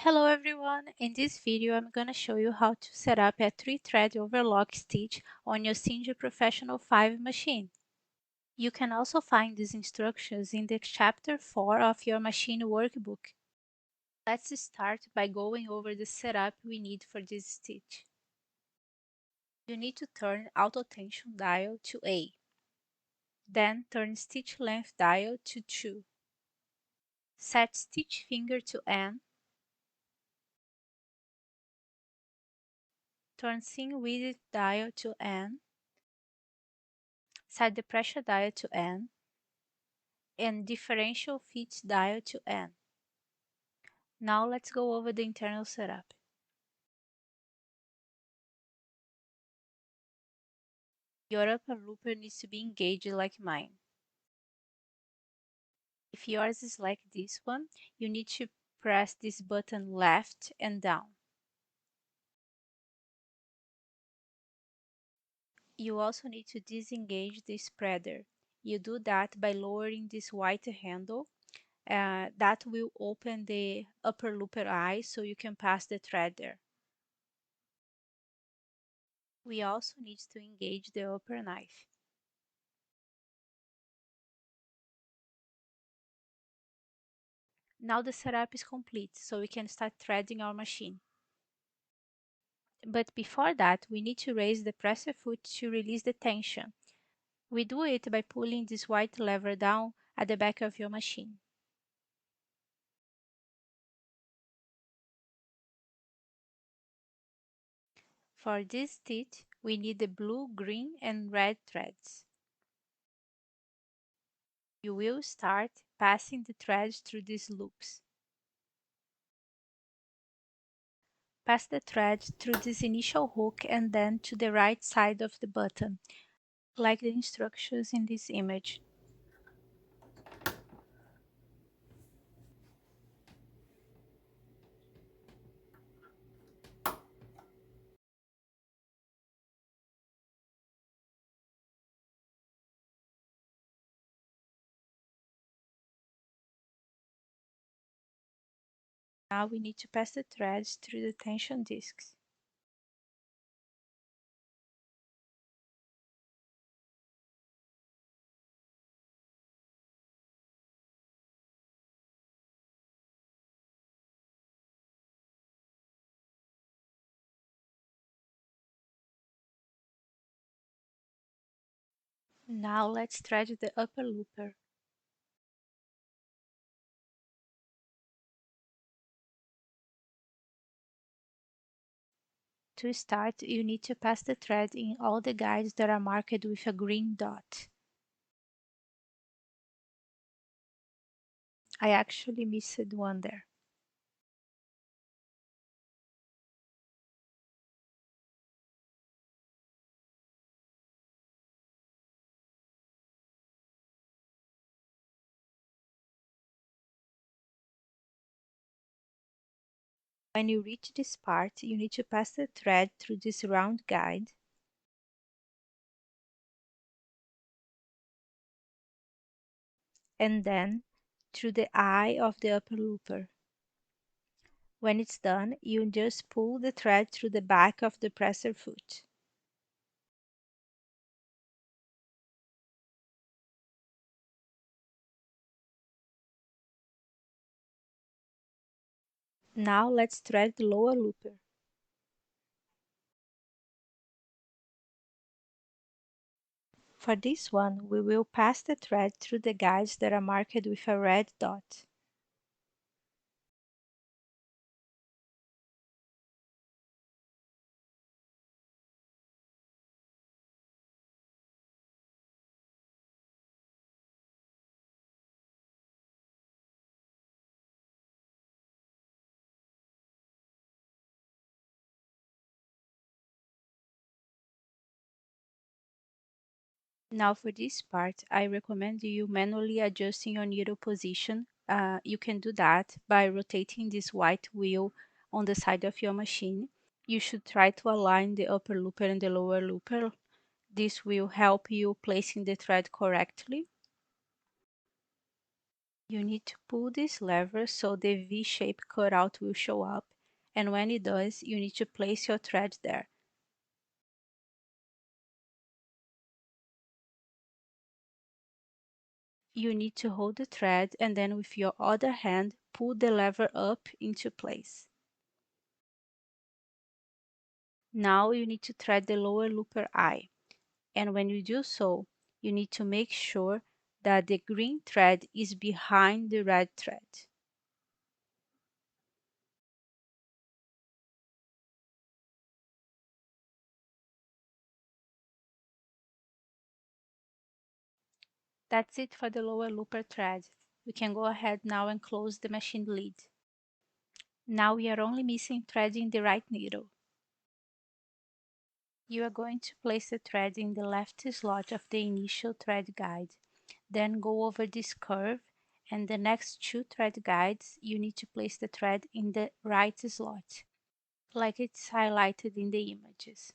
Hello everyone, in this video I'm going to show you how to set up a 3-thread overlock stitch on your Sinja Professional 5 machine. You can also find these instructions in the chapter 4 of your machine workbook. Let's start by going over the setup we need for this stitch. You need to turn auto tension dial to A. Then turn stitch length dial to 2. Set stitch finger to N. Turn seam width dial to N. Set the pressure dial to N and differential fit dial to N. Now let's go over the internal setup. Your upper looper needs to be engaged like mine. If yours is like this one, you need to press this button left and down. You also need to disengage the spreader. You do that by lowering this white handle. That will open the upper looper eye so you can pass the thread there. We also need to engage the upper knife. Now the setup is complete, so we can start threading our machine. But before that, we need to raise the presser foot to release the tension. We do it by pulling this white lever down at the back of your machine. For this stitch, we need the blue, green, and red threads. You will start passing the threads through these loops. Pass the thread through this initial hook and then to the right side of the button, like the instructions in this image. Now we need to pass the threads through the tension discs. Now let's thread the upper looper. To start, you need to pass the thread in all the guides that are marked with a green dot. I actually missed one there. When you reach this part, you need to pass the thread through this round guide and then through the eye of the upper looper. When it's done, you just pull the thread through the back of the presser foot. Now let's thread the lower looper. For this one, we will pass the thread through the guides that are marked with a red dot. Now for this part, I recommend you manually adjusting your needle position. You can do that by rotating this white wheel on the side of your machine. You should try to align the upper looper and the lower looper. This will help you placing the thread correctly. You need to pull this lever so the V-shape cutout will show up, and when it does, you need to place your thread there. You need to hold the thread and then with your other hand, pull the lever up into place. Now you need to thread the lower looper eye, and when you do so, you need to make sure that the green thread is behind the red thread. That's it for the lower looper thread. We can go ahead now and close the machine lid. Now we are only missing threading the right needle. You are going to place the thread in the left slot of the initial thread guide. Then go over this curve, and the next two thread guides you need to place the thread in the right slot, like it's highlighted in the images.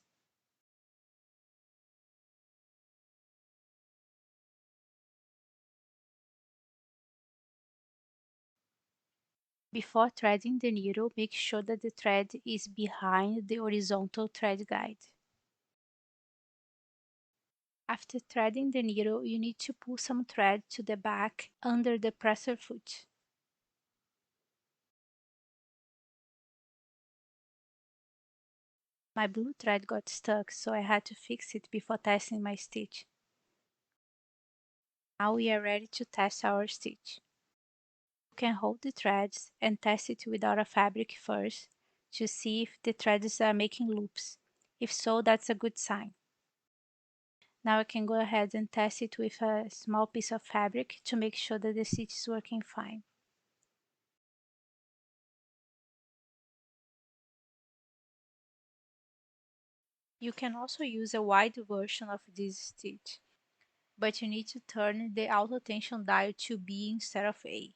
Before threading the needle, make sure that the thread is behind the horizontal thread guide. After threading the needle, you need to pull some thread to the back under the presser foot. My blue thread got stuck, so I had to fix it before testing my stitch. Now we are ready to test our stitch. You can hold the threads and test it without a fabric first to see if the threads are making loops. If so, that's a good sign. Now I can go ahead and test it with a small piece of fabric to make sure that the stitch is working fine. You can also use a wide version of this stitch, but you need to turn the auto tension dial to B instead of A.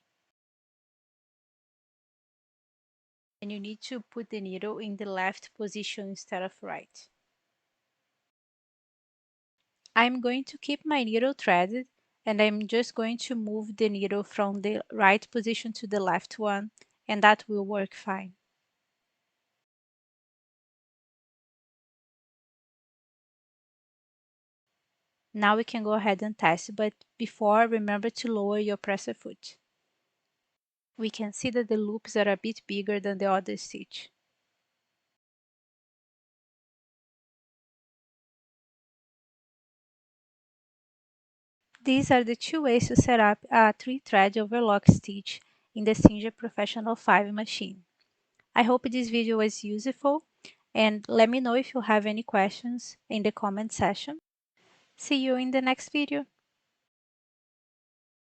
And you need to put the needle in the left position instead of right. I'm going to keep my needle threaded, and I'm just going to move the needle from the right position to the left one, and that will work fine. Now we can go ahead and test, but before, remember to lower your presser foot. We can see that the loops are a bit bigger than the other stitch. These are the two ways to set up a 3-thread overlock stitch in the Singer Professional 5 machine. I hope this video was useful, and let me know if you have any questions in the comment section. See you in the next video.